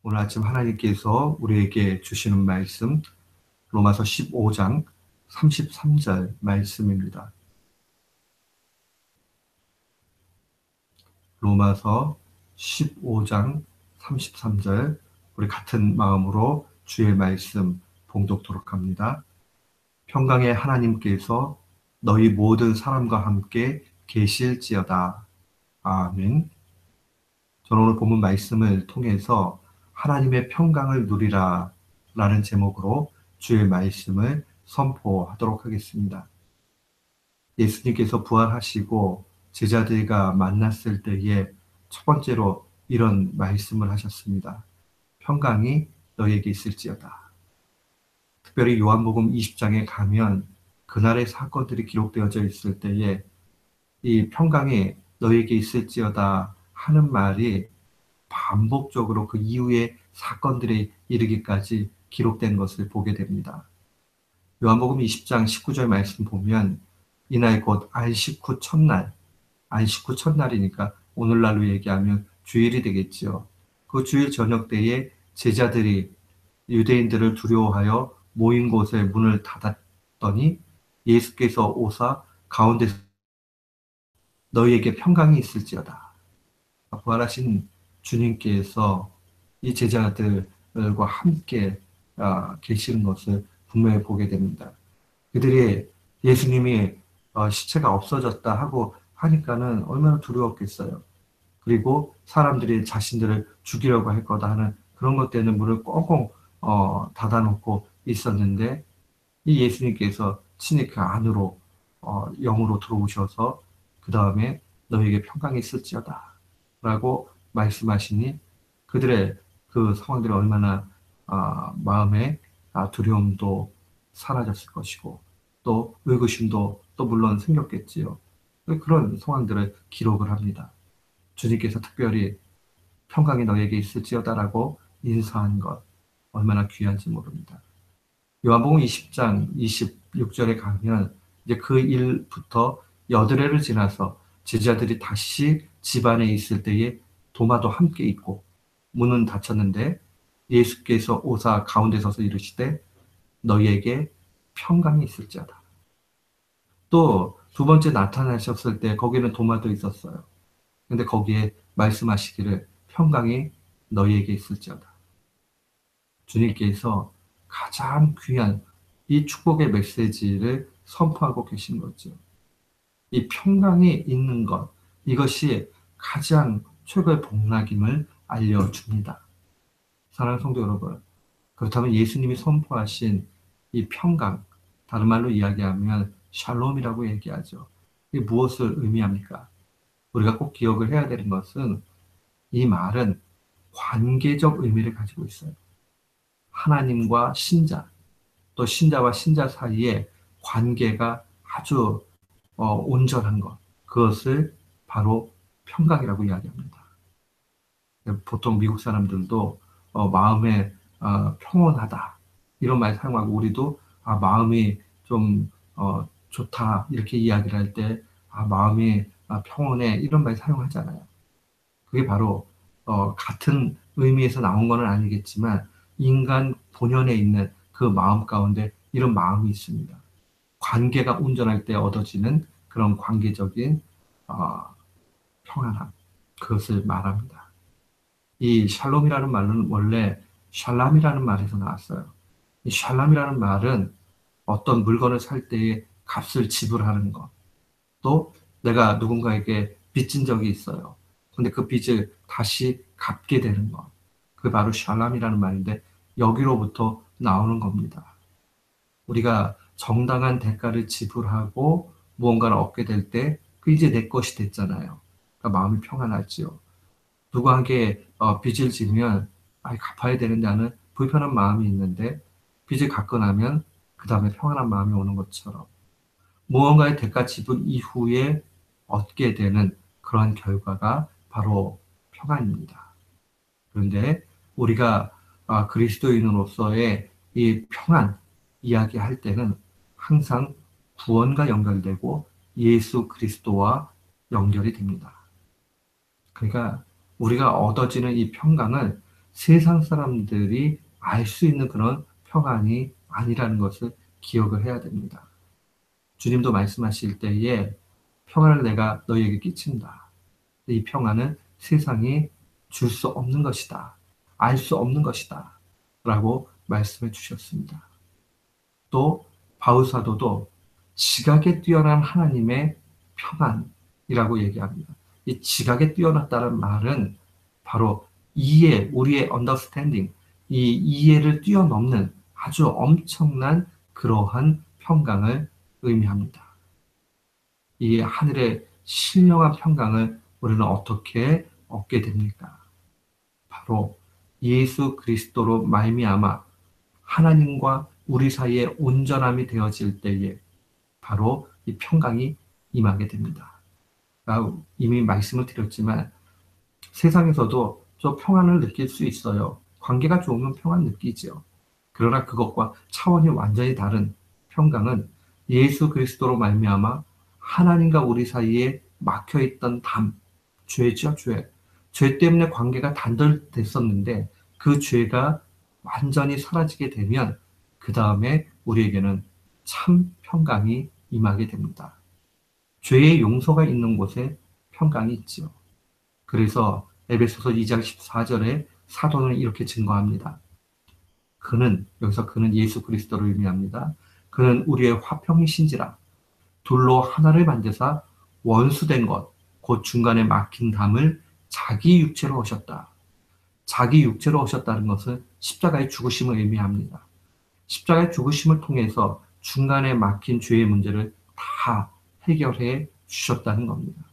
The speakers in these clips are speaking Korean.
오늘 아침 하나님께서 우리에게 주시는 말씀, 로마서 15장 33절 말씀입니다. 로마서 15장 33절, 우리 같은 마음으로 주의 말씀 봉독토록 합니다. 평강의 하나님께서 너희 모든 사람과 함께 계실지어다. 아멘. 저는 오늘 본문 말씀을 통해서 하나님의 평강을 누리라 라는 제목으로 주의 말씀을 선포하도록 하겠습니다. 예수님께서 부활하시고 제자들과 만났을 때에 첫 번째로 이런 말씀을 하셨습니다. 평강이 너에게 있을지어다. 특별히 요한복음 20장에 가면 그날의 사건들이 기록되어져 있을 때에 이 평강이 너에게 있을지어다 하는 말이 반복적으로 그 이후의 사건들에 이르기까지 기록된 것을 보게 됩니다. 요한복음 20장 19절 말씀 보면 이날 곧 안식 후 첫날, 안식 후 첫날이니까 오늘날로 얘기하면 주일이 되겠지요. 그 주일 저녁 때에 제자들이 유대인들을 두려워하여 모인 곳에 문을 닫았더니 예수께서 오사 가운데서 너희에게 평강이 있을지어다. 부활하신 주님께서 이 제자들과 함께 계시는 것을 분명히 보게 됩니다. 그들이 예수님이 시체가 없어졌다 하고 하니까는 얼마나 두려웠겠어요. 그리고 사람들이 자신들을 죽이려고 할 거다 하는 그런 것 때문에 문을 꽁꽁 닫아놓고 있었는데 이 예수님께서 친히 그 안으로 영으로 들어오셔서 그 다음에 너에게 평강이 있을지어다 라고 말씀하시니 그들의 그 상황들이 얼마나 마음의 두려움도 사라졌을 것이고 또 의구심도 또 물론 생겼겠지요. 그런 상황들을 기록을 합니다. 주님께서 특별히 평강이 너에게 있을지어다라고 인사한 것 얼마나 귀한지 모릅니다. 요한복음 20장 26절에 가면 이제 그 일부터 여드레를 지나서 제자들이 다시 집안에 있을 때에 도마도 함께 있고 문은 닫혔는데 예수께서 오사 가운데 서서 이르시되 너희에게 평강이 있을지어다. 또 두 번째 나타나셨을 때 거기는 도마도 있었어요. 근데 거기에 말씀하시기를 평강이 너희에게 있을지어다. 주님께서 가장 귀한 이 축복의 메시지를 선포하고 계신 거죠. 이 평강이 있는 것, 이것이 가장 최고의 복락임을 알려줍니다. 사랑하는 성도 여러분, 그렇다면 예수님이 선포하신 이 평강, 다른 말로 이야기하면 샬롬이라고 얘기하죠. 이게 무엇을 의미합니까? 우리가 꼭 기억을 해야 되는 것은 이 말은 관계적 의미를 가지고 있어요. 하나님과 신자, 또 신자와 신자 사이의 관계가 아주 온전한 것, 그것을 바로 평강이라고 이야기합니다. 보통 미국 사람들도 마음에 평온하다 이런 말 사용하고 우리도 마음이 좀 좋다 이렇게 이야기를 할 때 마음이 평온해 이런 말 사용하잖아요. 그게 바로 같은 의미에서 나온 건 아니겠지만 인간 본연에 있는 그 마음 가운데 이런 마음이 있습니다. 관계가 온전할 때 얻어지는 그런 관계적인 어, 평안함, 그것을 말합니다. 이 샬롬이라는 말은 원래 샬람이라는 말에서 나왔어요. 이 샬람이라는 말은 어떤 물건을 살 때에 값을 지불하는 것, 또 내가 누군가에게 빚진 적이 있어요. 근데 그 빚을 다시 갚게 되는 것. 그게 바로 샬람이라는 말인데 여기로부터 나오는 겁니다. 우리가 정당한 대가를 지불하고 무언가를 얻게 될 때 그 이제 내 것이 됐잖아요. 그러니까 마음이 평안하지요. 누구에게 빚을 지면 갚아야 되는데 하는 불편한 마음이 있는데 빚을 갚고 나면 그 다음에 평안한 마음이 오는 것처럼 무언가의 대가 지불 이후에 얻게 되는 그러한 결과가 바로 평안입니다. 그런데 우리가 그리스도인으로서의 이 평안 이야기할 때는 항상 구원과 연결되고 예수 그리스도와 연결이 됩니다. 그러니까 우리가 얻어지는 이 평강을 세상 사람들이 알 수 있는 그런 평안이 아니라는 것을 기억을 해야 됩니다. 주님도 말씀하실 때에 평안을 내가 너희에게 끼친다. 이 평안은 세상이 줄 수 없는 것이다. 알 수 없는 것이다. 라고 말씀해 주셨습니다. 또 바울 사도도 지각에 뛰어난 하나님의 평안이라고 얘기합니다. 이 지각에 뛰어났다는 말은 바로 이해, 우리의 understanding, 이 이해를 뛰어넘는 아주 엄청난 그러한 평강을 의미합니다. 이 하늘의 신령한 평강을 우리는 어떻게 얻게 됩니까? 바로 예수 그리스도로 말미암아 하나님과 우리 사이에 온전함이 되어질 때에 바로 이 평강이 임하게 됩니다. 이미 말씀을 드렸지만 세상에서도 저 평안을 느낄 수 있어요. 관계가 좋으면 평안 느끼죠. 그러나 그것과 차원이 완전히 다른 평강은 예수 그리스도로 말미암아 하나님과 우리 사이에 막혀있던 죄죠, 죄. 죄 때문에 관계가 단절됐었는데 그 죄가 완전히 사라지게 되면 그 다음에 우리에게는 참 평강이 임하게 됩니다. 죄의 용서가 있는 곳에 평강이 있지요. 그래서 에베소서 2장 14절에 사도는 이렇게 증거합니다. 여기서 그는 예수 그리스도를 의미합니다. 그는 우리의 화평이신지라 둘로 하나를 만드사 원수된 것, 곧 중간에 막힌 담을 자기 육체로 오셨다. 자기 육체로 오셨다는 것은 십자가의 죽으심을 의미합니다. 십자가의 죽으심을 통해서 중간에 막힌 죄의 문제를 다 해결해 주셨다는 겁니다.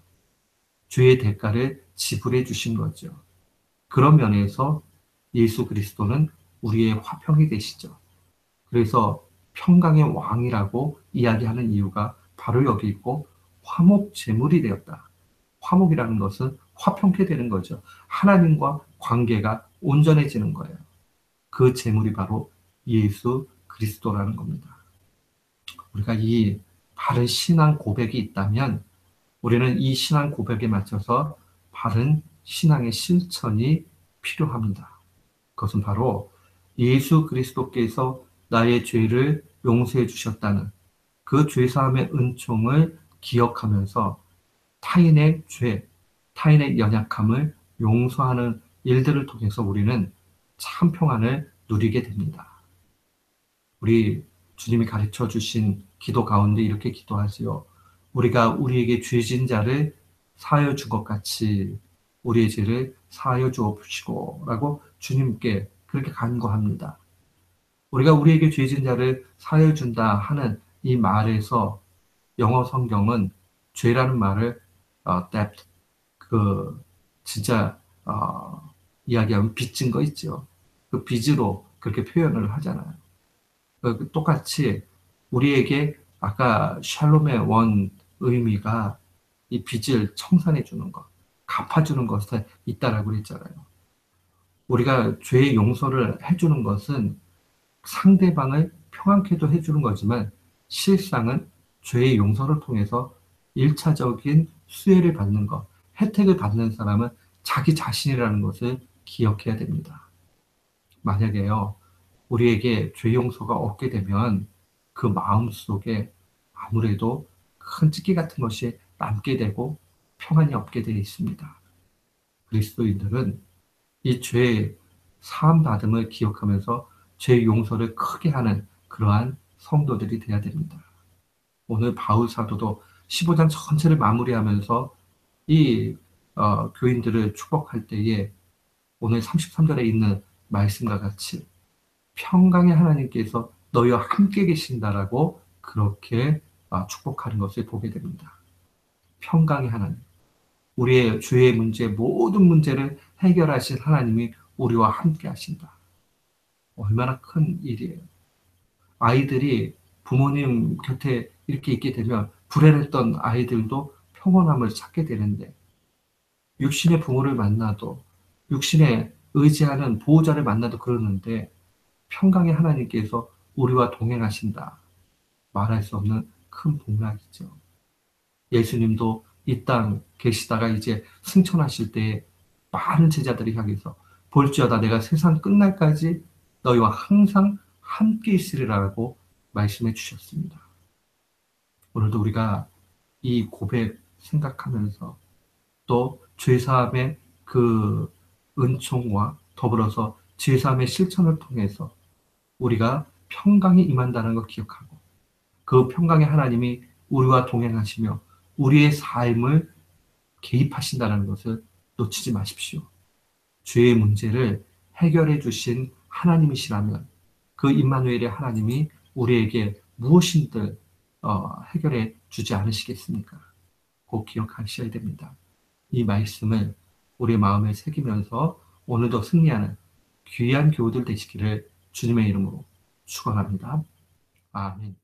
죄의 대가를 지불해 주신 거죠. 그런 면에서 예수 그리스도는 우리의 화평이 되시죠. 그래서 평강의 왕이라고 이야기하는 이유가 바로 여기 있고 화목 제물이 되었다. 화목이라는 것은 화평케 되는 거죠. 하나님과 관계가 온전해지는 거예요. 그 제물이 바로 예수 그리스도라는 겁니다. 우리가 이 바른 신앙 고백이 있다면 우리는 이 신앙 고백에 맞춰서 바른 신앙의 실천이 필요합니다. 그것은 바로 예수 그리스도께서 나의 죄를 용서해 주셨다는 그 죄사함의 은총을 기억하면서 타인의 죄, 타인의 연약함을 용서하는 일들을 통해서 우리는 참 평안을 누리게 됩니다. 우리 주님이 가르쳐 주신 기도 가운데 이렇게 기도하지요. 우리가 우리에게 죄진 자를 사하여 준 것 같이 우리의 죄를 사하여 주옵시고 라고 주님께 그렇게 간구합니다. 우리가 우리에게 죄진 자를 사하여 준다 하는 이 말에서 영어 성경은 죄라는 말을 debt, 진짜 이야기하면 빚진 거 있죠. 그 빚으로 그렇게 표현을 하잖아요. 똑같이 우리에게 아까 샬롬의 원 의미가 이 빚을 청산해 주는 것, 갚아주는 것에 있다라고 그랬잖아요. 우리가 죄의 용서를 해주는 것은 상대방을 평안케도 해주는 거지만 실상은 죄의 용서를 통해서 1차적인 수혜를 받는 것, 혜택을 받는 사람은 자기 자신이라는 것을 기억해야 됩니다. 만약에요, 우리에게 죄 용서가 없게 되면 그 마음 속에 아무래도 큰 찌꺼기 같은 것이 남게 되고 평안이 없게 되어 있습니다. 그리스도인들은 이 죄의 사함 받음을 기억하면서 죄 용서를 크게 하는 그러한 성도들이 되어야 됩니다. 오늘 바울 사도도 15장 전체를 마무리하면서 이 교인들을 축복할 때에 오늘 33절에 있는 말씀과 같이 평강의 하나님께서 너희와 함께 계신다라고 그렇게 축복하는 것을 보게 됩니다. 평강의 하나님. 우리의 죄의 문제, 모든 문제를 해결하신 하나님이 우리와 함께 하신다. 얼마나 큰 일이에요. 아이들이 부모님 곁에 이렇게 있게 되면 불행했던 아이들도 평온함을 찾게 되는데 육신의 부모를 만나도 육신에 의지하는 보호자를 만나도 그러는데 평강의 하나님께서 우리와 동행하신다. 말할 수 없는 큰 복락이죠. 예수님도 이 땅 계시다가 이제 승천하실 때에 많은 제자들이 향해서 볼지어다 내가 세상 끝날까지 너희와 항상 함께 있으리라고 말씀해 주셨습니다. 오늘도 우리가 이 고백 생각하면서 또 죄사함의 그 은총과 더불어서 죄사함의 실천을 통해서 우리가 평강이 임한다는 걸 기억하고 그 평강의 하나님이 우리와 동행하시며 우리의 삶을 개입하신다는 것을 놓치지 마십시오. 죄의 문제를 해결해 주신 하나님이시라면 그 임마누엘의 하나님이 우리에게 무엇인들 해결해 주지 않으시겠습니까? 꼭 기억하셔야 됩니다. 이 말씀을 우리 마음에 새기면서 오늘도 승리하는 귀한 교우들 되시기를 주님의 이름으로 축원합니다. 아멘.